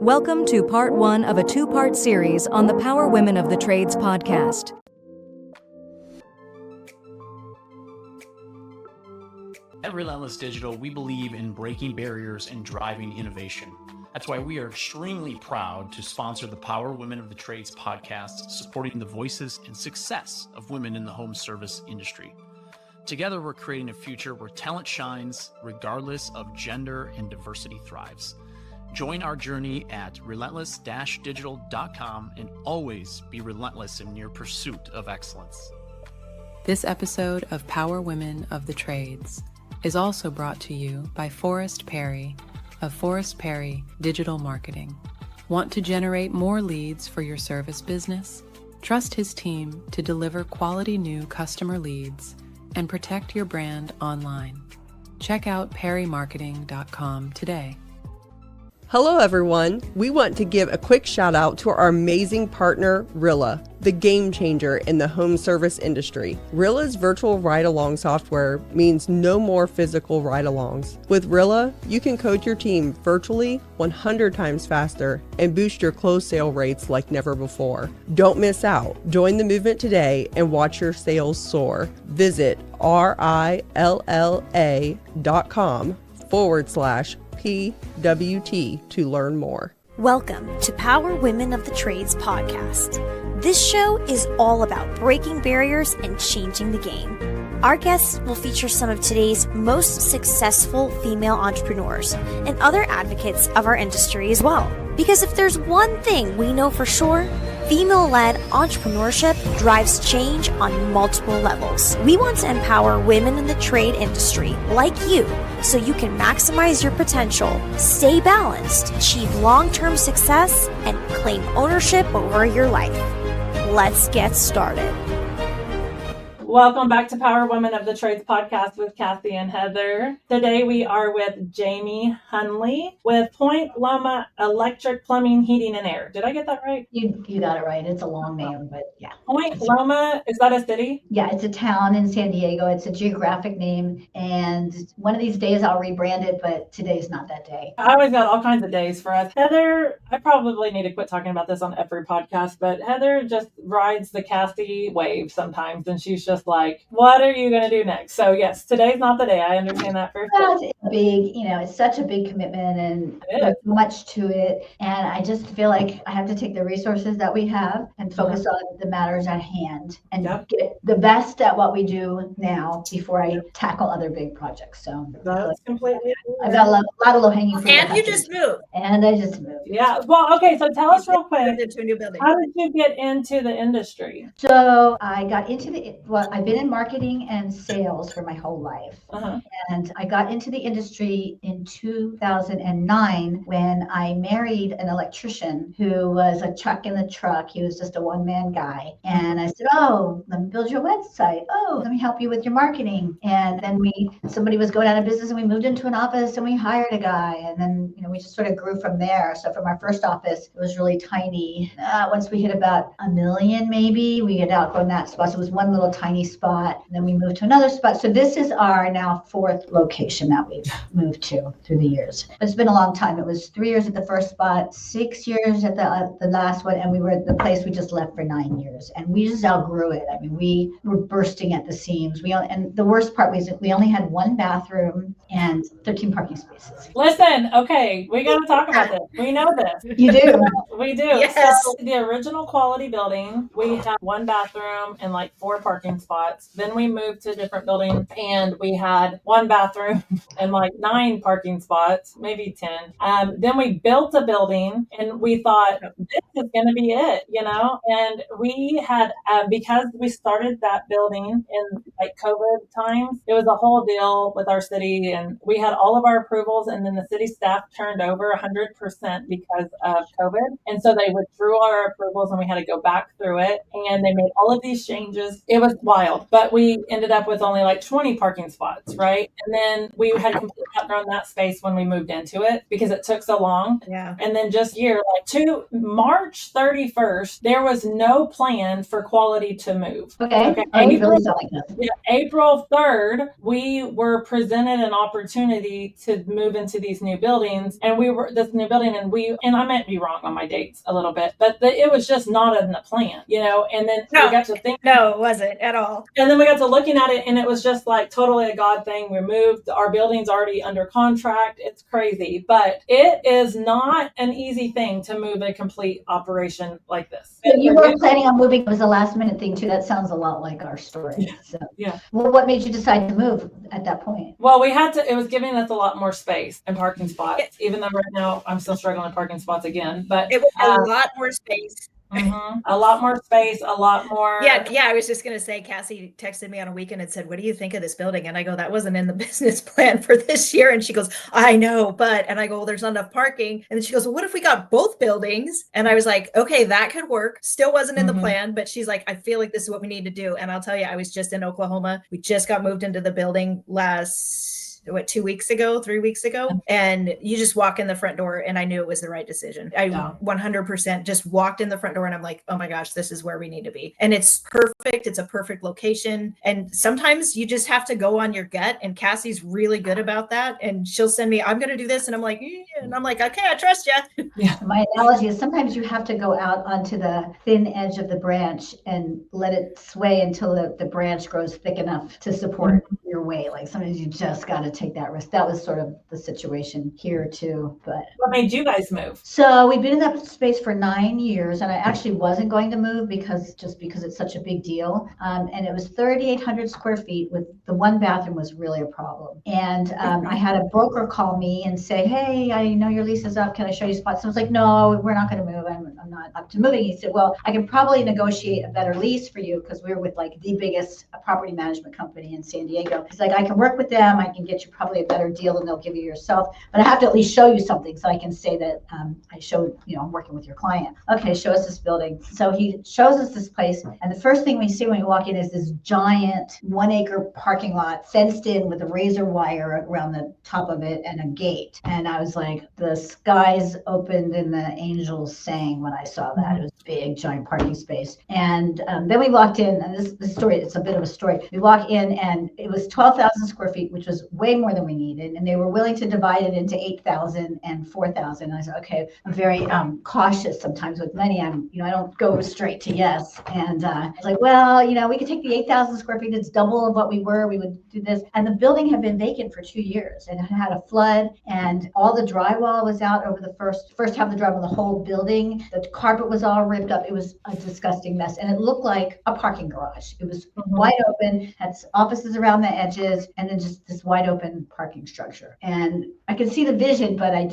Welcome to part one of a two-part series on the Power Women of the Trades podcast. At Relentless Digital, we believe in breaking barriers and driving innovation. That's why we are extremely proud to sponsor the Power Women of the Trades podcast, supporting the voices and success of women in the home service industry. Together, we're creating a future where talent shines regardless of gender and diversity thrives. Join our journey at relentless-digital.com and always be relentless in your pursuit of excellence. This episode of Power Women of the Trades is also brought to you by Forrest Perry of Forrest Perry Digital Marketing. Want to generate more leads for your service business? Trust his team to deliver quality new customer leads and protect your brand online. Check out perrymarketing.com today. Hello everyone. We want to give a quick shout out to our amazing partner, Rilla, the game changer in the home service industry. Rilla's virtual ride-along software means no more physical ride-alongs. With Rilla, you can code your team virtually 100 times faster and boost your close sale rates like never before. Don't miss out. Join the movement today and watch your sales soar. Visit rilla.com/PWT to learn more. Welcome to Power Women of the Trades podcast. This show is all about breaking barriers and changing the game. Our guests will feature some of today's most successful female entrepreneurs and other advocates of our industry as well. Because if there's one thing we know for sure, female-led entrepreneurship drives change on multiple levels. We want to empower women in the trade industry like you so you can maximize your potential, stay balanced, achieve long-term success, and claim ownership over your life. Let's get started. Welcome back to Power Women of the Trades podcast with Cassie and Heather. Today we are with Jamie Hunley with Point Loma Electric Plumbing, Heating, and Air. Did I get that right? You got it right. It's a long name, but yeah. Point Loma, is that a city? Yeah, it's a town in San Diego. It's a geographic name, and one of these days I'll rebrand it, but today's not that day. I always got all kinds of days for us. Heather, I probably need to quit talking about this on every podcast, but Heather just rides the Cassie wave sometimes, and she's just like, what are you going to do next? So yes, today's not the day. I understand that for sure. It's big, it's such a big commitment and there's much to it. And I just feel like I have to take the resources that we have and focus on the matters at hand and get the best at what we do now before I tackle other big projects. So that's completely. I've got a lot of low-hanging fruit. And you just moved. And I just moved. Yeah. Well, okay. So tell us real quick. Into a new building. How did you get into the industry? So I got into I've been in marketing and sales for my whole life. And I got into the industry in 2009 when I married an electrician who was a chuck in the truck. He was just a one-man guy. And I said, oh, let me build your website. Oh, let me help you with your marketing. And then somebody was going out of business and we moved into an office and we hired a guy. And then, we just sort of grew from there. So from our first office, it was really tiny. Once we hit about 1 million, maybe, we had outgrown that spot. So it was one little tiny spot. And then we moved to another spot. So this is our now 4th location that we've moved to through the years. It's been a long time. It was 3 years at the first spot, 6 years at the last one, and we were at the place we just left for 9 years. And we just outgrew it. I mean, we were bursting at the seams. And the worst part was that we only had 1 bathroom and 13 parking spaces. Listen, okay, we got to talk about this. We know this. You do. We do. Yes. So the original quality building, we had 1 bathroom and 4 parking spots. Then we moved to a different building and we had 1 bathroom and 9 parking spots, maybe 10. Then we built a building and we thought this is going to be it, and we had, because we started that building in COVID times, it was a whole deal with our city and we had all of our approvals and then the city staff turned over 100% because of COVID. And so they withdrew our approvals and we had to go back through it and they made all of these changes. It was wild. But we ended up with only like 20 parking spots, right? And then we had completely outgrown that space when we moved into it because it took so long. Yeah. And then just to March 31st, there was no plan for Quality to move. Okay. Really sound like this. Yeah, April 3rd, we were presented an opportunity to move into these new buildings, and and I might be wrong on my dates a little bit, but it was just not in the plan, and then we got to think. No, it wasn't at all. And then we got to looking at it, and it was just like totally a God thing. We moved, our building's already under contract. It's crazy, but it is not an easy thing to move a complete operation like this. So you were planning on moving. It was a last minute thing too. That sounds a lot like our story. Yeah. So. Yeah. Well, what made you decide to move at that point? Well, it was giving us a lot more space and parking spots, even though right now I'm still struggling with parking spots again, but it was a lot more space. Mm-hmm. A lot more space, a lot more. Yeah. I was just going to say, Cassie texted me on a weekend and said, "What do you think of this building?" And I go, "That wasn't in the business plan for this year." And she goes, "I know, and I go, "Well, there's not enough parking." And then she goes, "Well, what if we got both buildings?" And I was like, "Okay, that could work." Still wasn't in the plan, but she's like, "I feel like this is what we need to do." And I'll tell you, I was just in Oklahoma. We just got moved into the building 3 weeks ago, and you just walk in the front door, and I knew it was the right decision. I 100% just walked in the front door, and I'm like, oh my gosh, this is where we need to be. And it's perfect. It's a perfect location. And sometimes you just have to go on your gut, and Cassie's really good about that. And she'll send me, "I'm going to do this." And I'm like, yeah. And I'm like, okay, I trust you. Yeah. My analogy is sometimes you have to go out onto the thin edge of the branch and let it sway until the branch grows thick enough to support your weight. Like sometimes you just got to take that risk. That was sort of the situation here too. But what made you guys move? So we've been in that space for 9 years, and I actually wasn't going to move because it's such a big deal. And it was 3,800 square feet with the one bathroom was really a problem. And I had a broker call me and say, "Hey, I know your lease is up. Can I show you spots?" So I was like, "No, we're not going to move. I'm not up to moving." He said, "Well, I can probably negotiate a better lease for you because we're with like the biggest property management company in San Diego." He's like, "I can work with them. I can get you probably a better deal than they'll give you yourself, but I have to at least show you something so I can say that I showed, I'm working with your client." Okay, show us this building. So he shows us this place, and the first thing we see when we walk in is this giant 1 acre parking lot fenced in with a razor wire around the top of it and a gate. And I was like, the skies opened and the angels sang when I saw that. It was a big, giant parking space. And then we walked in, and this story, it's a bit of a story. We walk in, and it was 12,000 square feet, which was way more than we needed. And they were willing to divide it into 8,000 and 4,000. And I said, okay, I'm very cautious sometimes with money. I don't go straight to yes. And I was like, well, we could take the 8,000 square feet. It's double of what we were. We would do this. And the building had been vacant for 2 years, and it had a flood, and all the drywall was out over the first half of the drywall, the whole building. The carpet was all ripped up. It was a disgusting mess. And it looked like a parking garage. It was wide open, had offices around the edges, and then just this wide open parking structure. And I could see the vision, but I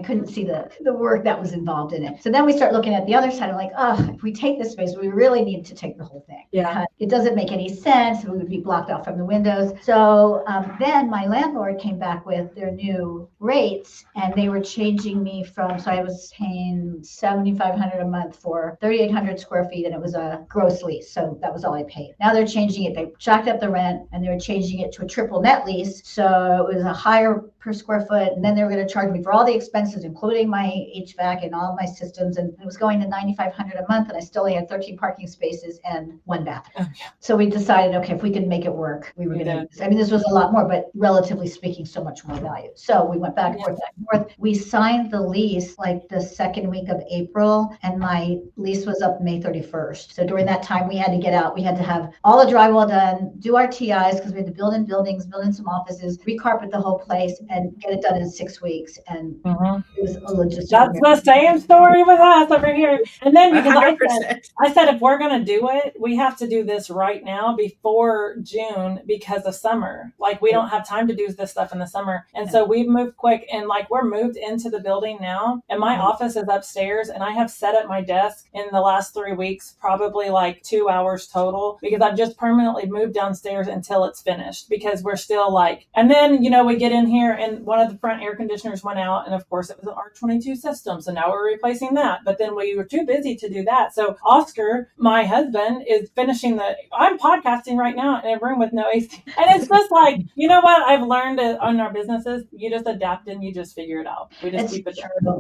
couldn't see the work that was involved in it. So then we start looking at the other side. I'm like, if we take this space, we really need to take the whole thing. Yeah. It doesn't make any sense. We would be blocked off from the windows. So then my landlord came back with their new rates, and they were changing me so I was paying $7,500 a month for 3,800 square feet, and it was a gross lease. So that was all I paid. Now they're changing it. They jacked up the rent, and they were changing it to a triple net lease. So it was a higher per square foot, and then they were going to charge me for all the expenses, including my HVAC and all of my systems, and it was going to $9,500 a month, and I still only had 13 parking spaces and one bathroom. So we decided, okay, if we could make it work, we were going to do this. I mean, this was a lot more, but relatively speaking, so much more value. So we went back and forth. We signed the lease like the second week of April, and my lease was up May 31st. So during that time, we had to get out. We had to have all the drywall done, do our TIs, because we had to build in buildings, build in some offices, recarpet the whole place, and get it done in 6 weeks. And it was a logistical. That's the same story with us over here. And then because I said, if we're going to do it, we have to do this right now before June because of summer. Like we don't have time to do this stuff in the summer. And so we've moved quick, and like we're moved into the building now, and my office is upstairs, and I have set at my desk in the last 3 weeks, probably like 2 hours total, because I've just permanently moved downstairs until it's finished, because we're still like, and then, we get in here and one of the front air conditioners went out, and of course it was an R22 system. So now we're replacing that. But then we were too busy to do that. So Oscar, my husband, is finishing I'm podcasting right now in a room with no AC. And it's just like, you know what I've learned on our businesses? You just adapt and you just figure it out. We just keep it.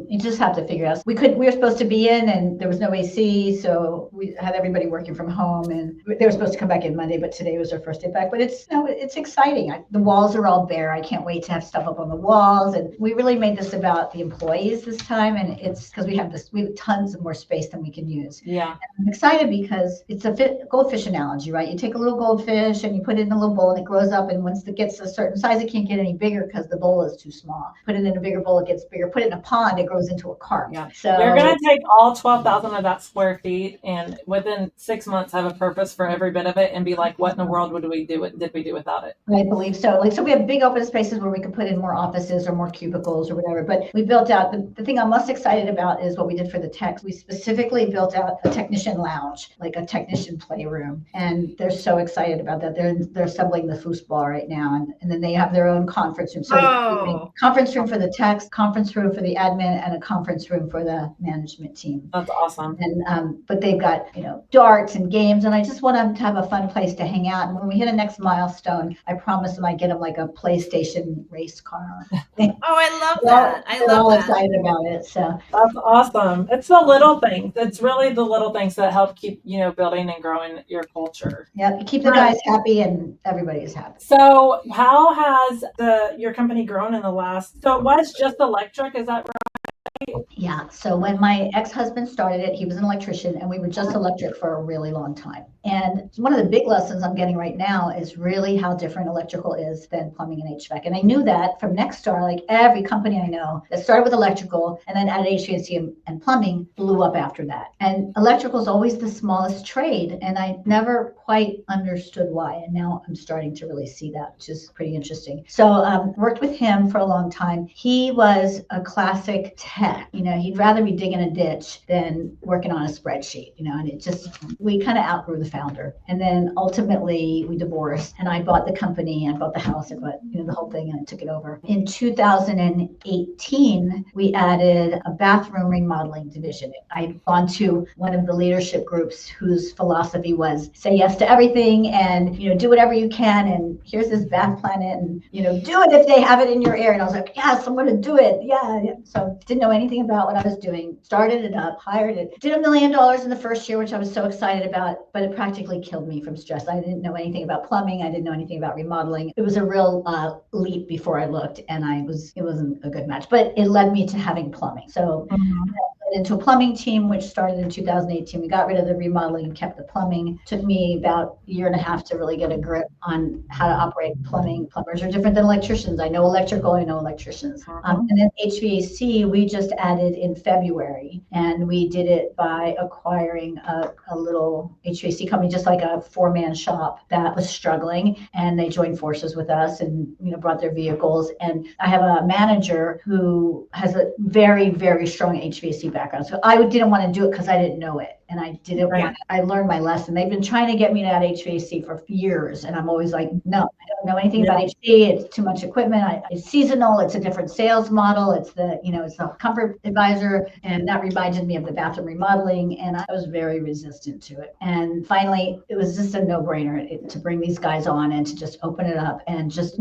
You just have to figure it out. We were supposed to be in, and there was no AC, so we had everybody working from home, and they were supposed to come back in Monday, but today was our first day back. But it's exciting. The walls are all bare. I can't wait to have stuff up on the walls, and we really made this about the employees this time, and it's because we have tons of more space than we can use. Yeah, and I'm excited because it's a goldfish analogy, right? You take a little goldfish and you put it in a little bowl, and it grows up, and once it gets a certain size, it can't get any bigger because the bowl is too small. Put it in a bigger bowl, it gets bigger. Put it in a pond, it grows into a carp. Yeah. So you're going to take all 12,000 of that square feet, and within 6 months have a purpose for every bit of it, and be like, what in the world did we do without it? I believe so. So we have big open spaces where we can put in more offices or more cubicles or whatever. But we built out, the thing I'm most excited about is what we did for the techs. We specifically built out a technician lounge, like a technician playroom. And they're so excited about that. They're assembling the foosball right now. And then they have their own conference room. So conference room for the techs, conference room for the admin, and a conference room for the management team. That's awesome. And but they've got, darts and games, and I just want them to have a fun place to hang out. And when we hit a next milestone, I promise them I get them like a PlayStation race car. I love that. I love that. Excited about it. So that's awesome. It's the little things. It's really the little things that help keep, building and growing your culture. Yeah, keep the guys happy and everybody is happy. So how has your company grown in the last, so it was just electric, is that right? Yeah. So when my ex-husband started it, he was an electrician, and we were just electric for a really long time. And one of the big lessons I'm getting right now is really how different electrical is than plumbing and HVAC. And I knew that from Nexstar, like every company I know that started with electrical and then added HVAC and plumbing blew up after that. And electrical is always the smallest trade. And I never quite understood why. And now I'm starting to really see that, which is pretty interesting. So worked with him for a long time. He was a classic tech. He'd rather be digging a ditch than working on a spreadsheet, and it just, we kind of outgrew the founder. And then ultimately we divorced, and I bought the company, I bought the house, I bought, the whole thing, and I took it over. In 2018, we added a bathroom remodeling division. I'd gone to one of the leadership groups whose philosophy was say yes to everything and, do whatever you can. And here's this bath planet, and, do it if they have it in your area. And I was like, yes, I'm going to do it. Yeah. So didn't know anything about what I was doing, started it up, hired it, did $1 million in the first year, which I was so excited about, but it practically killed me from stress. I didn't know anything about plumbing. I didn't know anything about remodeling. It was a real leap before I looked, and it wasn't a good match, but it led me to having plumbing. So into a plumbing team, which started in 2018. We got rid of the remodeling and kept the plumbing. Took me about a year and a half to really get a grip on how to operate plumbing. Plumbers are different than electricians. I know electrical, I know electricians. And then HVAC, we just added in February, and we did it by acquiring a little HVAC company, just like a 4-man shop that was struggling, and they joined forces with us and brought their vehicles. And I have a manager who has a very, very strong HVAC background. So I didn't want to do it because I didn't know it. And I didn't want, I learned my lesson. They've been trying to get me to add HVAC for years. And I'm always like, no, I don't know anything about HVAC. It's too much equipment. It's seasonal. It's a different sales model. It's it's the comfort advisor. And that reminded me of the bathroom remodeling. And I was very resistant to it. And finally, it was just a no-brainer to bring these guys on and to just open it up and just,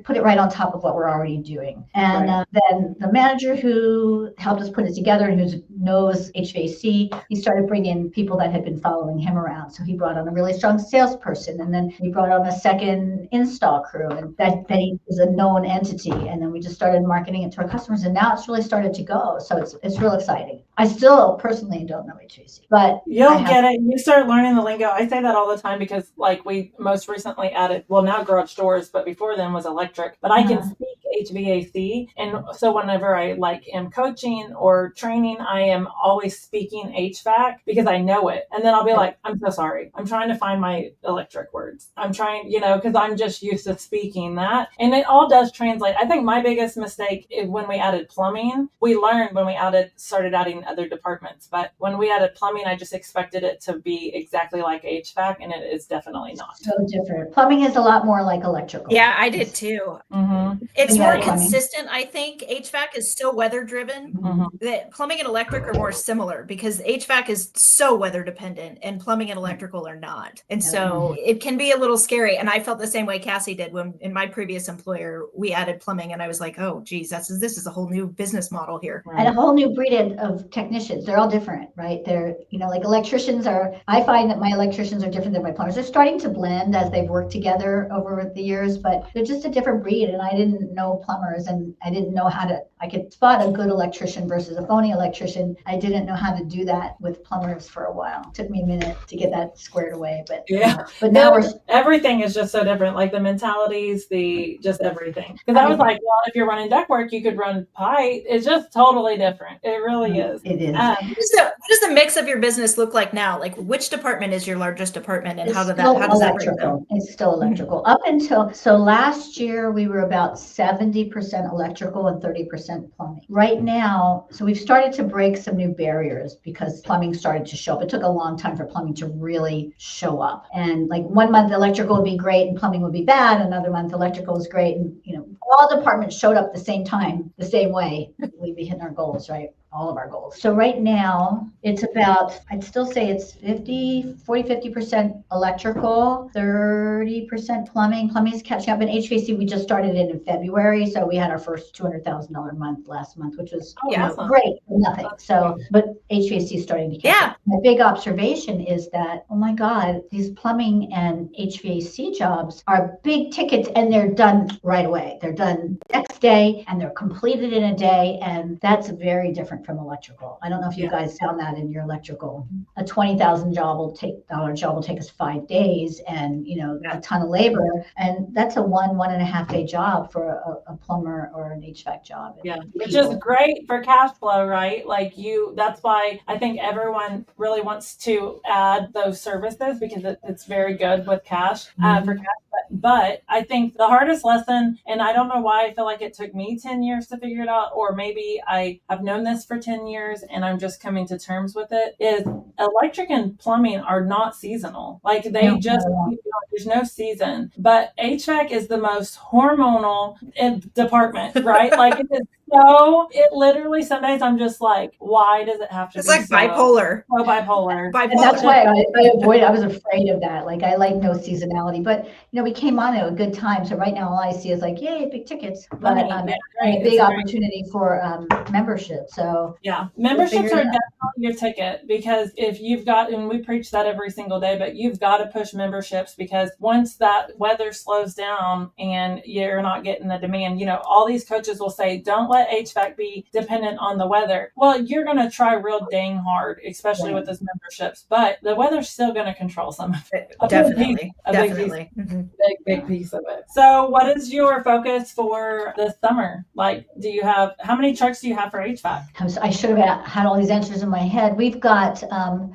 put it right on top of what we're already doing. And then the manager who helped us put it together and who knows HVAC, he started bringing in people that had been following him around. So he brought on a really strong salesperson, and then he brought on a second install crew, and that he is a known entity. And then we just started marketing it to our customers, and now it's really started to go. So it's real exciting. I still personally don't know HVAC, but you'll get it. You start learning the lingo. I say that all the time because we most recently added, now garage doors, but before then was electric, but I can speak HVAC. And so whenever I am coaching or training, I am always speaking HVAC because I know it. And then I'll be like, I'm so sorry. I'm trying to find my electric words. I'm trying, because I'm just used to speaking that. And it all does translate. I think my biggest mistake is when we added plumbing. We learned when we started adding other departments. But when we added plumbing, I just expected it to be exactly like HVAC, and it is definitely not. So different. Plumbing is a lot more like electrical. Yeah, I did too. Mm-hmm. It's It's Yeah, more plumbing. consistent, I think. HVAC is so weather driven that plumbing and electric are more similar because HVAC is so weather dependent and plumbing and electrical are not. And so it can be a little scary. And I felt the same way Cassie did when in my previous employer, we added plumbing and I was like, oh, geez, this is a whole new business model here. And a whole new breed of technicians. They're all different, right? They're, like electricians I find that my electricians are different than my plumbers. They're starting to blend as they've worked together over the years, but they're just a different breed. And I didn't know plumbers and I didn't know I could spot a good electrician versus a phony electrician. I didn't know how to do that with plumbers for a while. It took me a minute to get that squared away, but now everything is just so different. Like the mentalities, just everything. Because I was like, well, if you're running ductwork, you could run pipe. It's just totally different. It really is. It is. What does the mix of your business look like now? Like which department is your largest department and how does that break down? It's still electrical. Up until last year we were about 70% electrical and 30% plumbing. Right now, so we've started to break some new barriers because plumbing started to show up. It took a long time for plumbing to really show up. And like 1 month electrical would be great and plumbing would be bad. Another month electrical was great. And all departments showed up the same time, the same way. We'd be hitting our goals, right? All of our goals. So right now it's about, I'd still say it's 50% electrical, 30% plumbing. Plumbing is catching up. And HVAC, we just started in February. So we had our first $200,000 month last month, which was great, nothing. So, but HVAC is starting to catch up. My big observation is that, oh my God, these plumbing and HVAC jobs are big tickets and they're done right away. They're done next day and they're completed in a day. And that's very different from electrical. I don't know if you guys found that in your electrical. A $20,000 job will take us 5 days and a ton of labor. And that's a 1.5 day job for a plumber or an HVAC job. Yeah. Which is great for cash flow, right? Like that's why I think everyone really wants to add those services because it's very good with cash for cash. But I think the hardest lesson, and I don't know why I feel like it took me 10 years to figure it out, or maybe I have known this for 10 years and I'm just coming to terms with it, is electric and plumbing are not seasonal. Like there's no season. But HVAC is the most hormonal department, right? Like it literally, some days I'm just like, why does it have to be like bipolar? So bipolar. And that's why I avoided, I was afraid of that. Like I like no seasonality, but we came on at a good time. So right now all I see is like, yay, big tickets, but a big opportunity for membership. So memberships are definitely your ticket, because if you've got, and we preach that every single day, but you've got to push memberships, because once that weather slows down and you're not getting the demand, all these coaches will say, don't let HVAC be dependent on the weather. Well, you're going to try real dang hard, especially with those memberships, but the weather's still going to control some of it. Definitely. Big piece of it. So what is your focus for this summer? Like, how many trucks do you have for HVAC? I should have had all these answers in my head. We've got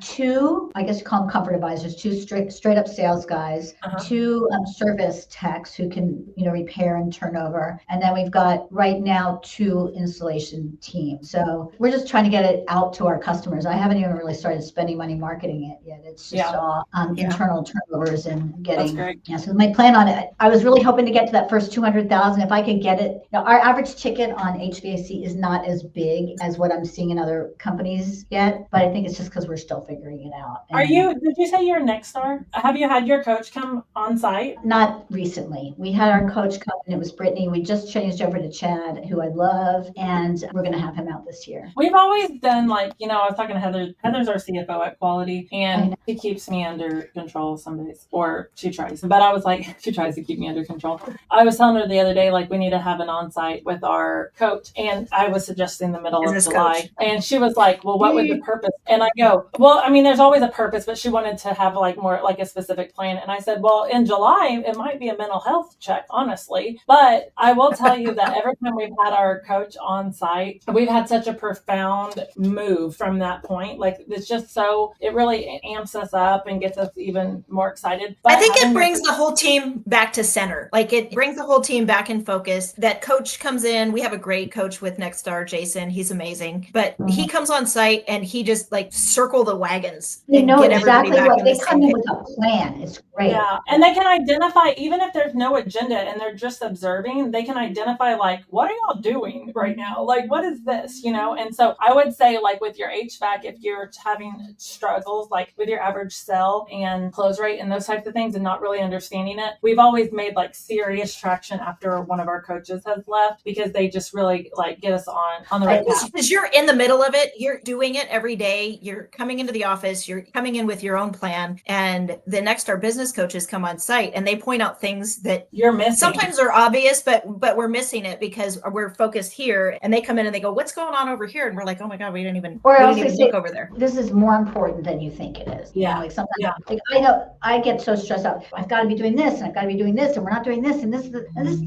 2, I guess you call them comfort advisors, 2 straight up sales guys, 2 service techs who can, repair and turn over. And then we've got right now 2 installation teams. So we're just trying to get it out to our customers. I haven't even really started spending money marketing it yet. It's just all internal turnovers and getting. So my plan on it, I was really hoping to get to that first 200,000. If I could get it, our average ticket on HVAC is not as big as what I'm seeing in other companies yet, but I think it's just because we're still figuring it out. Did you say you're Nexstar? Have you had your coach come on site? Not recently. We had our coach come and it was Brittany. We just changed over to Chad, who I love, and we're going to have him out this year. We've always done I was talking to Heather. Heather's our CFO at Quality, and she keeps me under control some days, or she tries. But I was like, she tries to keep me under control. I was telling her the other day, we need to have an on-site with our coach, and I was suggesting the middle of July. Coach. And she was like, well, what was the purpose? And I go, well, there's always a purpose, but she wanted to have more a specific plan. And I said, well, in July, it might be a mental health check, honestly. But I will tell you that every time we've had our coach on site. We've had such a profound move from that point. Like it's just so, it really amps us up and gets us even more excited. But I think it brings the whole team back to center. Like it brings the whole team back in focus. That coach comes in. We have a great coach with Nexstar, Jason. He's amazing. But he comes on site and he just like circle the wagons. You know get exactly everybody back what in they the come same in page. with a plan. It's great. Yeah. And they can identify, even if there's no agenda and they're just observing, they can identify like, what are y'all doing right now? Like, what is this? You know? And so I would say like with your HVAC, if you're having struggles, like with your average sell and close rate and those types of things and not really understanding it, we've always made like serious traction after one of our coaches has left because they just really like get us on the right path. Because you're in the middle of it, you're doing it every day. You're coming into the office, you're coming in with your own plan, and the Nexstar business coaches come on site and they point out things that you're missing. Sometimes are obvious, but we're missing it because we're focused here. And they come in and they go, "What's going on over here?" And we're like, "Oh my God, we didn't even look over there." This is more important than you think it is. Yeah. You know, like sometimes like, I know I get so stressed out. I've got to be doing this and I've got to be doing this and we're not doing this and this and this.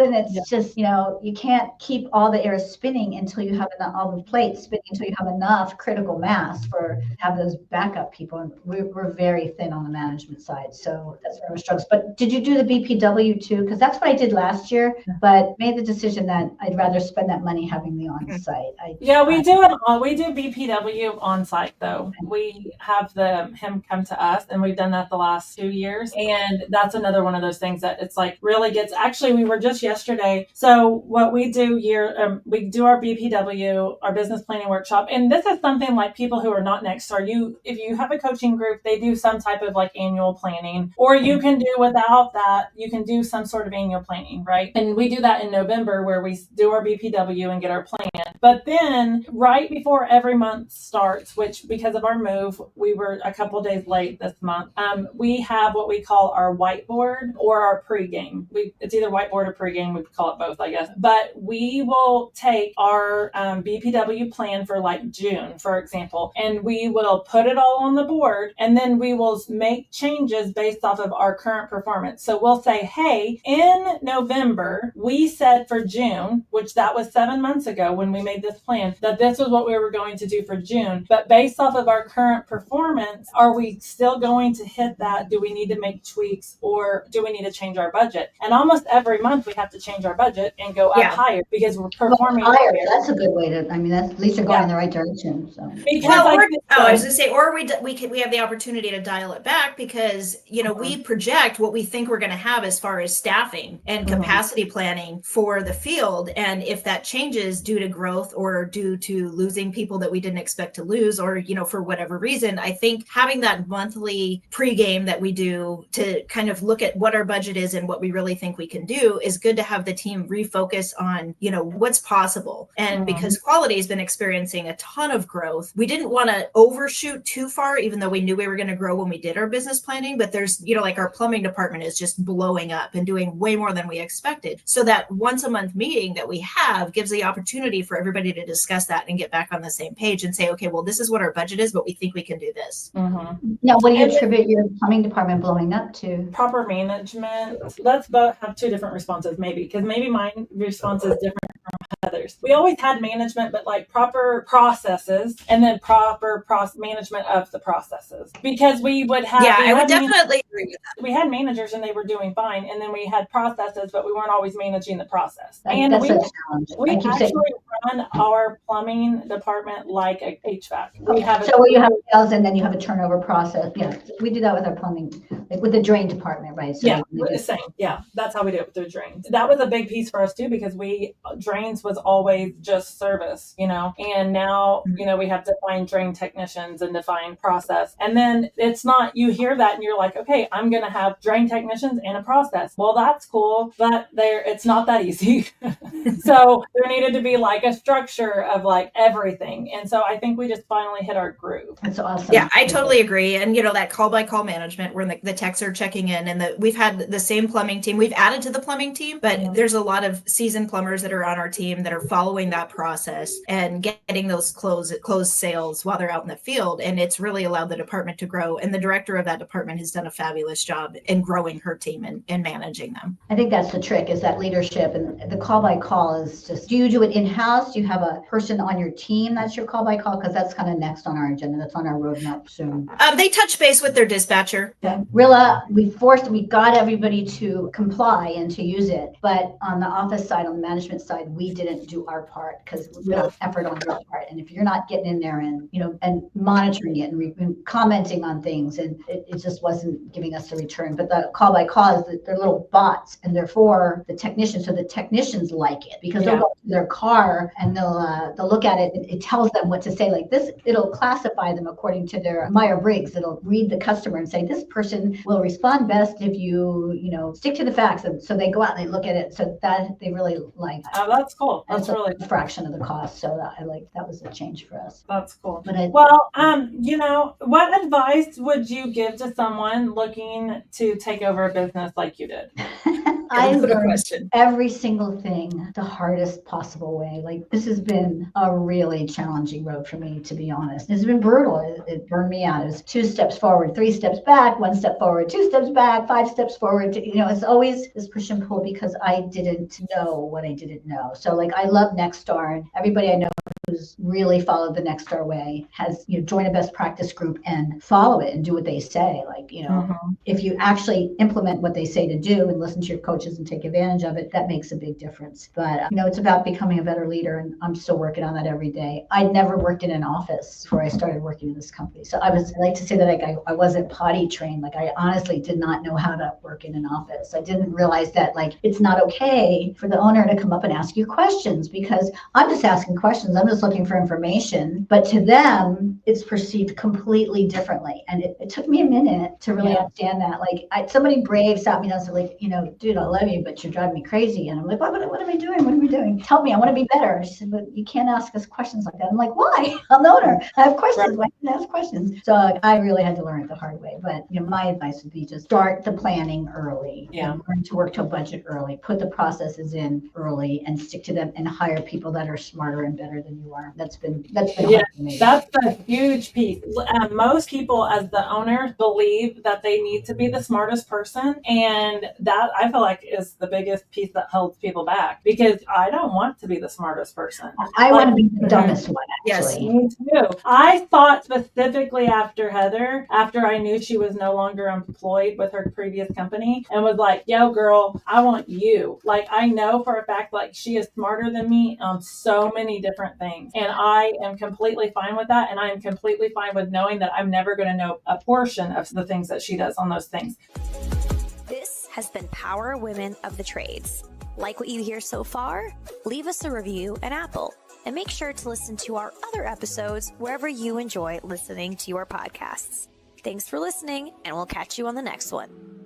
And it's just, you know, you can't keep all the air spinning until you have enough, all the plates spinning until you have enough critical mass for have those backup people. And we're very thin on the management side. So that's where we're struggling. But did you do the BPW too? Because that's what I did last year, but made the decision that I'd rather spend that money having the on-site. We do BPW on site though. We have him come to us and we've done that the last 2 years. And that's another one of those things that it's like really gets, actually we were just yesterday. So what we do we do our BPW, our business planning workshop. And this is something like people who are not Nexstar, if you have a coaching group, they do some type of like annual planning, or you can do without that, you can do some sort of annual planning, right? And we do that in November where we do our BPW and get our plan. But then right before every month starts, which because of our move, we were a couple days late this month, we have what we call our whiteboard or our pregame. It's either whiteboard or pregame. We call it both, I guess. But we will take our BPW plan for like June, for example, and we will put it all on the board, and then we will make changes based off of our current performance. So we'll say, hey, in November, we said for June, which that was 7 months ago when we made this plan, that this was what we were going to do for June. But based off of our current performance, are we still going to hit that? Do we need to make tweaks or do we need to change our budget? And almost every month we have to change our budget and go up higher because we're performing higher. That's a good way to, that's at least you're going in the right direction. So I was going to say, or we have the opportunity to dial it back because, we project what we think we're going to have as far as staffing and capacity planning for the field. And if that changes due to growth or due to losing people that we didn't expect to lose, or, for whatever reason, I think having that monthly pregame that we do to kind of look at what our budget is and what we really think we can do is good to have the team refocus on, what's possible. And because quality has been experiencing a ton of growth, we didn't want to overshoot too far, even though we knew we were going to grow when we did our business planning. But there's, like our plumbing department is just blowing up and doing way more than we expected. So that once a month meeting that we have gives the opportunity for everybody to discuss that and get back on the same page and say, okay, well, this is what our budget is, but we think we can do this. Now, what do you attribute your plumbing department blowing up to? Proper management. Let's both have two different responses, maybe, because maybe my response is different from Heather's. We always had management, but like proper processes and then proper management of the processes. Because we would have... Yeah, I would definitely agree with that. We had managers and they were doing fine. And then we had processes, but we weren't always managing the process. That's and a challenge. we actually run our plumbing department like a HVAC. We have where you have sales and then you have a turnover process. Yeah, we do that with our plumbing, like with the drain department, right? So yeah, we're the same. Yeah, that's how we do it with the drains. That was a big piece for us too, because drains was always just service, and now, we have to find drain technicians and define process. And then it's not, you hear that and you're like, okay, I'm going to have drain technicians and a process. Well, that's cool, but it's not that easy. So there needed to be like a structure of like everything. And so I think we just finally hit our groove. That's awesome. Yeah, I totally agree. And, that call by call management where the techs are checking in, and we've had the same plumbing team. We've added to the plumbing team, but there's a lot of seasoned plumbers that are on our team that are following that process and getting those closed sales while they're out in the field. And it's really allowed the department to grow. And the director of that department has done a fabulous job in growing her team and managing them. I think that's the trick, is that leadership. And the call by call is just, do you do it in-house? Do you have a person on your team that's your call by call? Because that's kind of next on our agenda. That's on our roadmap soon. They touch base with their dispatcher. Okay. Rilla, we got everybody to comply and to use it. But on the office side, on the management side, we didn't do our part because we put effort on your part. And if you're not getting in there and, and monitoring it and commenting on things, and it just wasn't giving us a return. But the call by call is that they're little bots, and they're for the technicians. So the technicians like it because they'll go to their car and they'll look at it. It tells them what to say. Like this, it'll classify them according to their Myers-Briggs. It'll read the customer and say, this person will respond best if you, stick to the facts. And so they go out and they look at it. So that they really like. Oh, that's cool. That's really a fraction of the cost. So that was a change for us. That's cool. But what advice would you give to someone looking to take over a business like you did? I learned every single thing the hardest possible way. Like, this has been a really challenging road for me, to be honest. It's been brutal. It burned me out. It was 2 steps forward, 3 steps back, 1 step forward, 2 steps back, 5 steps forward. It's always this push and pull because I didn't know what I didn't know. So like, I love Nexstar, and everybody I know who's really followed the Nexstar way has, join a best practice group and follow it and do what they say. Like, if you actually implement what they say to do and listen to your coaches and take advantage of it, that makes a big difference. But, it's about becoming a better leader, and I'm still working on that every day. I'd never worked in an office before I started working in this company. So I like to say that I wasn't potty trained. Like, I honestly did not know how to work in an office. I didn't realize that, like, it's not okay for the owner to come up and ask you questions, because I'm just asking questions. I'm just looking for information. But to them, it's perceived completely differently. And it took me a minute to really understand that. Like, somebody brave sat me down and said, like, dude, I love you, but you're driving me crazy. And I'm like, what am I doing? What are we doing? Tell me, I want to be better. She said, but you can't ask us questions like that. I'm like, why? I'm the owner. I have questions. Why can't I ask questions? So I really had to learn it the hard way. But my advice would be just start the planning early. And learn to work to a budget early. Put the processes in early and stick to them, and hire people that are smarter and better than you are. That's been hard for me. That's a huge piece. Most people, as the owners, believe that they need to be the smartest person, and that, I feel like, is the biggest piece that holds people back, because I don't want to be the smartest person. I want to be the dumbest one, actually. Yes, me too. I thought specifically after Heather, after I knew she was no longer employed with her previous company, and was like, yo, girl, I want you. Like, I know for a fact, like, she is smarter than me on so many different things, and I am completely fine with that, and I am completely fine with knowing that I'm never going to know a portion of the things that she does on those things. This has been Power Women of the Trades. Like what you hear so far? Leave us a review on Apple, and make sure to listen to our other episodes wherever you enjoy listening to your podcasts. Thanks for listening, and we'll catch you on the next one.